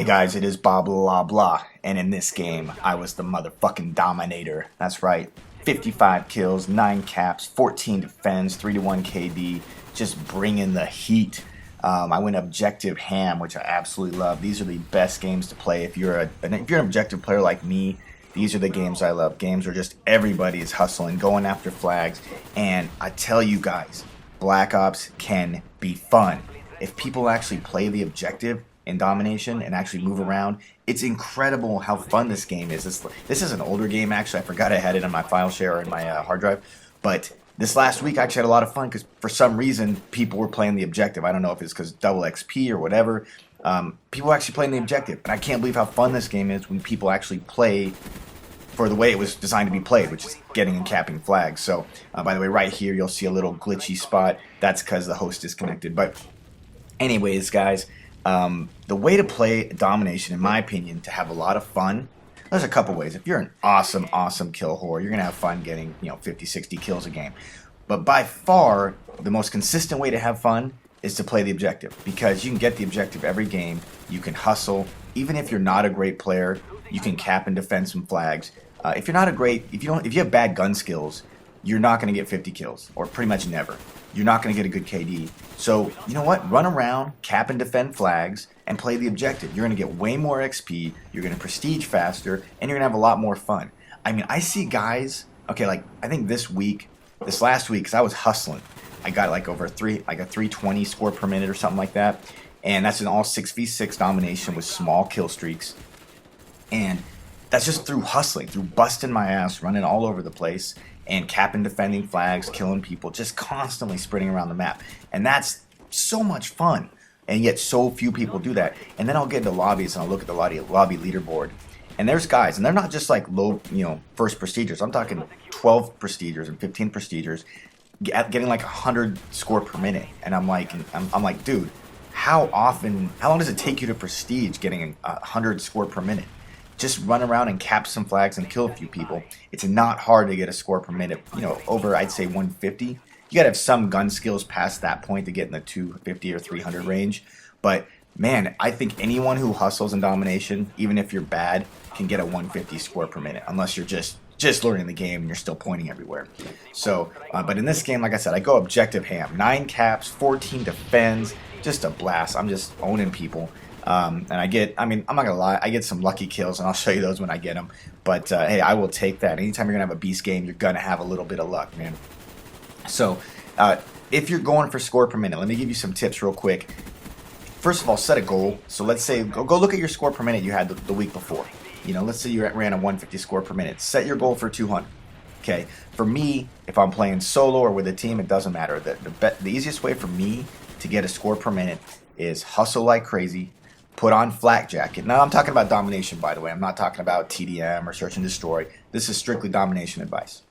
guys, it is blah blah blah, and in this game, I was the motherfucking Dominator. That's right, 55 kills, 9 caps, 14 defense, 3-1 KD, just bringing the heat. I went objective ham, which I absolutely love. These are the best games to play if you're an objective player like me. These are the games I love. Games where just everybody is hustling, going after flags, and I tell you guys, Black Ops can be fun if people actually play the objective in Domination and actually move around. It's incredible how fun this game is. This is an older game, actually. I forgot I had it on my file share or in my hard drive. But this last week I actually had a lot of fun because for some reason people were playing the objective. I don't know if it's because double XP or whatever. People were actually playing the objective. And I can't believe how fun this game is when people actually play for the way it was designed to be played, which is getting and capping flags. So, by the way, right here you'll see a little glitchy spot. That's because the host disconnected. But anyways, guys, the way to play Domination, in my opinion, to have a lot of fun, there's a couple ways. If you're an awesome kill whore, you're going to have fun getting 50, 60 kills a game. But by far, the most consistent way to have fun is to play the objective, because you can get the objective every game. You can hustle. Even if you're not a great player, you can cap and defend some flags. If you have bad gun skills, you're not going to get 50 kills, or pretty much never. You're not going to get a good KD. So, you know what? Run around, cap and defend flags, and play the objective. You're going to get way more XP, you're going to prestige faster, and you're going to have a lot more fun. I mean, I see guys, okay, like, I think this last week, because I was hustling, I got like a 320 score per minute or something like that, and that's an all 6v6 Domination with small kill streaks. And that's just through hustling, through busting my ass, running all over the place, and capping, defending flags, killing people, just constantly sprinting around the map. And that's so much fun. And yet so few people do that. And then I'll get into lobbies and I'll look at the lobby leaderboard. And there's guys, and they're not just like low, first prestigers. I'm talking 12 prestigers and 15 prestigers getting like 100 score per minute. And I'm like, dude, how long does it take you to prestige getting 100 score per minute? Just run around and cap some flags and kill a few people. It's not hard to get a score per minute, over, I'd say, 150. You gotta have some gun skills past that point to get in the 250 or 300 range. But man, I think anyone who hustles in Domination, even if you're bad, can get a 150 score per minute, unless you're just learning the game and you're still pointing everywhere. So, but in this game, like I said, I go objective ham. 9 caps, 14 defends, just a blast. I'm just owning people. And I'm not gonna lie, I get some lucky kills, and I'll show you those when I get them. But hey, I will take that. Anytime you're gonna have a beast game, you're gonna have a little bit of luck, man. So, if you're going for score per minute, let me give you some tips real quick. First of all, set a goal. So let's say go look at your score per minute you had the week before. Let's say you ran a 150 score per minute. Set your goal for 200. Okay. For me, if I'm playing solo or with a team, it doesn't matter. The easiest way for me to get a score per minute is hustle like crazy. Put on flak jacket. Now I'm talking about Domination, by the way. I'm not talking about TDM or search and destroy. This is strictly Domination advice.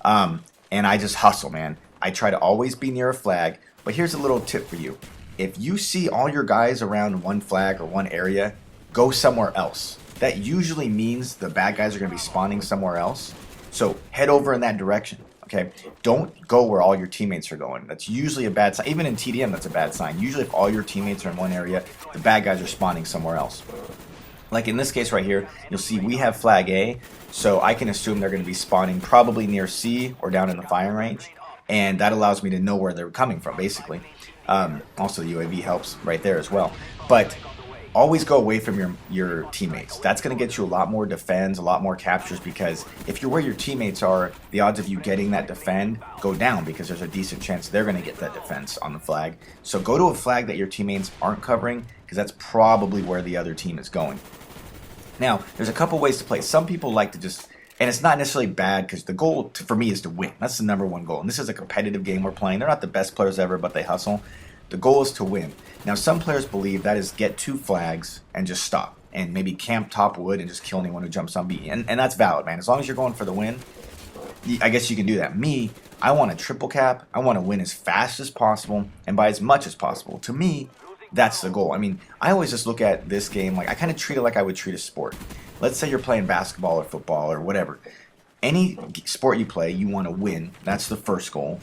And I just hustle, man. I try to always be near a flag. But here's a little tip for you. If you see all your guys around one flag or one area, go somewhere else. That usually means the bad guys are going to be spawning somewhere else. So head over in that direction. Okay, don't go where all your teammates are going. That's usually a bad sign. Even in TDM, that's a bad sign. Usually if all your teammates are in one area, the bad guys are spawning somewhere else. Like in this case right here, you'll see we have flag A, so I can assume they're going to be spawning probably near C or down in the firing range, and that allows me to know where they're coming from, basically. Also, the UAV helps right there as well. But always go away from your teammates. That's going to get you a lot more defends, a lot more captures, because if you're where your teammates are, the odds of you getting that defend go down, because there's a decent chance they're going to get that defense on the flag. So go to a flag that your teammates aren't covering, because that's probably where the other team is going. Now, there's a couple ways to play. Some people like to just, and it's not necessarily bad, because the goal for me is to win. That's the number one goal. And this is a competitive game we're playing. They're not the best players ever, but they hustle. The goal is to win. Now, some players believe that is get 2 flags and just stop, and maybe camp top wood and just kill anyone who jumps on B. And that's valid, man. As long as you're going for the win, I guess you can do that. Me, I want a triple cap. I want to win as fast as possible and by as much as possible. To me, that's the goal. I mean, I always just look at this game like I kind of treat it like I would treat a sport. Let's say you're playing basketball or football or whatever. Any sport you play, you want to win. That's the first goal.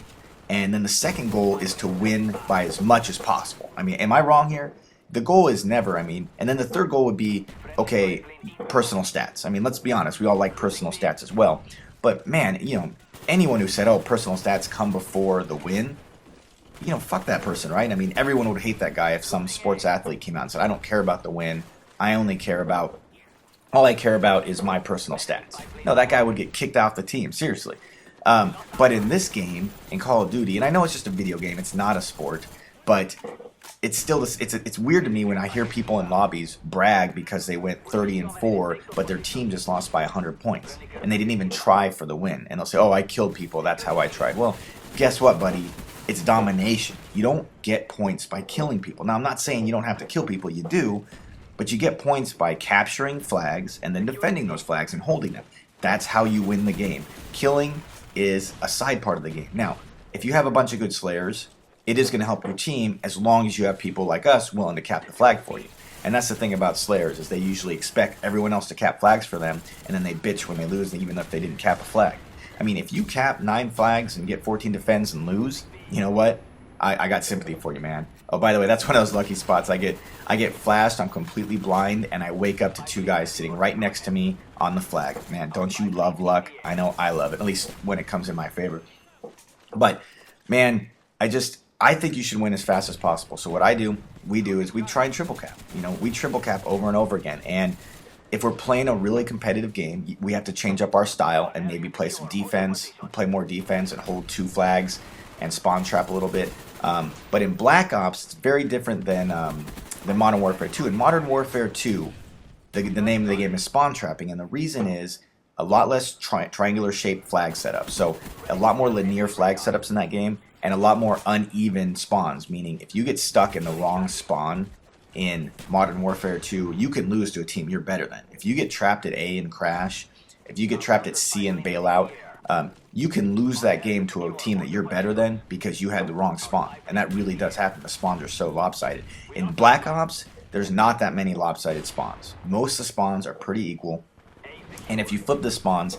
And then the second goal is to win by as much as possible. I mean, am I wrong here? the goal is never, I mean, and then the third goal would be, okay, personal stats. I mean, let's be honest, we all like personal stats as well. But man, you know, anyone who said, oh, personal stats come before the win, you know, fuck that person, right? I mean, everyone would hate that guy if some sports athlete came out and said, I don't care about the win. I only care about, all I care about is my personal stats. No, that guy would get kicked off the team, seriously. But in this game, in Call of Duty, and I know it's just a video game, it's not a sport, but it's still, it's weird to me when I hear people in lobbies brag because they went 30-4, but their team just lost by 100 points, and they didn't even try for the win. And they'll say, oh, I killed people, that's how I tried. Well, guess what, buddy? It's domination. You don't get points by killing people. Now, I'm not saying you don't have to kill people, you do, but you get points by capturing flags and then defending those flags and holding them. That's how you win the game. Killing is a side part of the game. Now, if you have a bunch of good slayers, it is going to help your team as long as you have people like us willing to cap the flag for you. And that's the thing about slayers, is they usually expect everyone else to cap flags for them, and then they bitch when they lose, even if they didn't cap a flag. I mean, if you cap 9 flags and get 14 defends and lose, you know what? I got sympathy for you, man. Oh, by the way, that's one of those lucky spots. I get flashed, I'm completely blind, and I wake up to 2 guys sitting right next to me on the flag. Man, don't you love luck? I know I love it, at least when it comes in my favor. But, man, I think you should win as fast as possible. So what we do is we try and triple cap. You know, we triple cap over and over again. And if we're playing a really competitive game, we have to change up our style and maybe play some defense, play more defense and hold 2 flags and spawn trap a little bit. But in Black Ops, it's very different than Modern Warfare 2. In Modern Warfare 2, the name of the game is spawn trapping, and the reason is a lot less triangular shaped flag setups. So a lot more linear flag setups in that game, and a lot more uneven spawns, meaning if you get stuck in the wrong spawn in Modern Warfare 2, you can lose to a team you're better than. If you get trapped at A and crash, if you get trapped at C and bail out, you can lose that game to a team that you're better than because you had the wrong spawn. And that really does happen. The spawns are so lopsided. In Black Ops, there's not that many lopsided spawns. Most of the spawns are pretty equal. And if you flip the spawns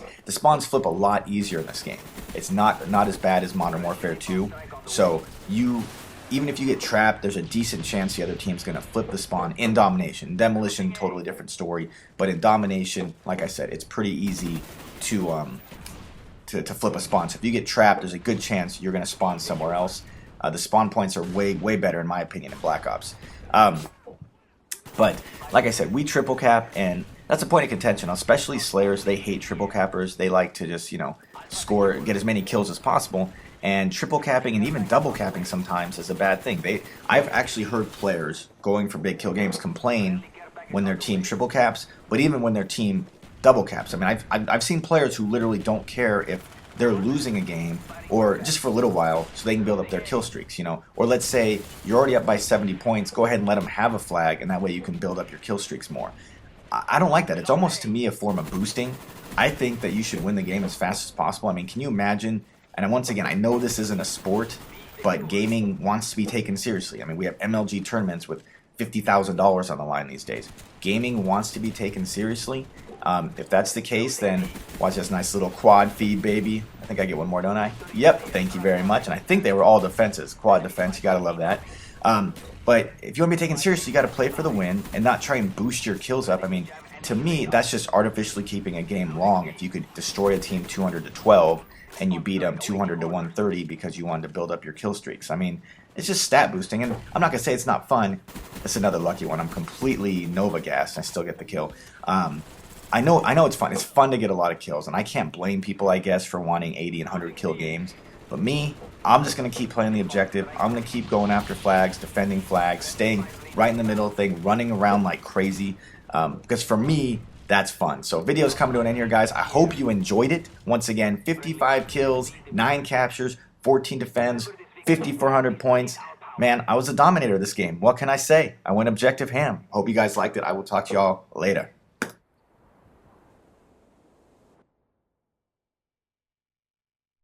flip a lot easier in this game. It's not as bad as Modern Warfare 2. So even if you get trapped, there's a decent chance the other team's going to flip the spawn in Domination. Demolition, totally different story. But in Domination, like I said, it's pretty easy to flip a spawn. So if you get trapped, there's a good chance you're going to spawn somewhere else. The spawn points are way better, in my opinion, in Black Ops. But like I said, we triple cap, and that's a point of contention. Especially Slayers, they hate triple cappers. They like to just, you know, get as many kills as possible. And triple capping and even double capping sometimes is a bad thing. I've actually heard players going for big kill games complain when their team triple caps, but even when their team double caps. I mean, I've seen players who literally don't care if they're losing a game, or just for a little while, so they can build up their kill streaks, you know. Or let's say you're already up by 70 points, go ahead and let them have a flag, and that way you can build up your kill streaks more. I don't like that. It's almost, to me, a form of boosting. I think that you should win the game as fast as possible. I mean, can you imagine? And once again, I know this isn't a sport, but gaming wants to be taken seriously. I mean, we have MLG tournaments with $50,000 on the line these days. Gaming wants to be taken seriously. If that's the case, then watch this nice little quad feed, baby. I think I get one more, don't I? Yep, thank you very much. And I think they were all defenses. Quad defense, you gotta love that. But if you want to be taken seriously, you gotta play for the win and not try and boost your kills up. I mean, to me, that's just artificially keeping a game long. If you could destroy a team 200-12 and you beat them 200-130 because you wanted to build up your kill streaks. I mean, it's just stat boosting, and I'm not gonna say it's not fun. It's another lucky one. I'm completely Nova gassed, and I still get the kill. I know it's fun. It's fun to get a lot of kills, and I can't blame people, I guess, for wanting 80 and 100 kill games. But me, I'm just going to keep playing the objective. I'm going to keep going after flags, defending flags, staying right in the middle of the thing, running around like crazy. Because for me, that's fun. So video's coming to an end here, guys. I hope you enjoyed it. Once again, 55 kills, 9 captures, 14 defends, 5,400 points. Man, I was a dominator this game. What can I say? I went objective ham. Hope you guys liked it. I will talk to y'all later.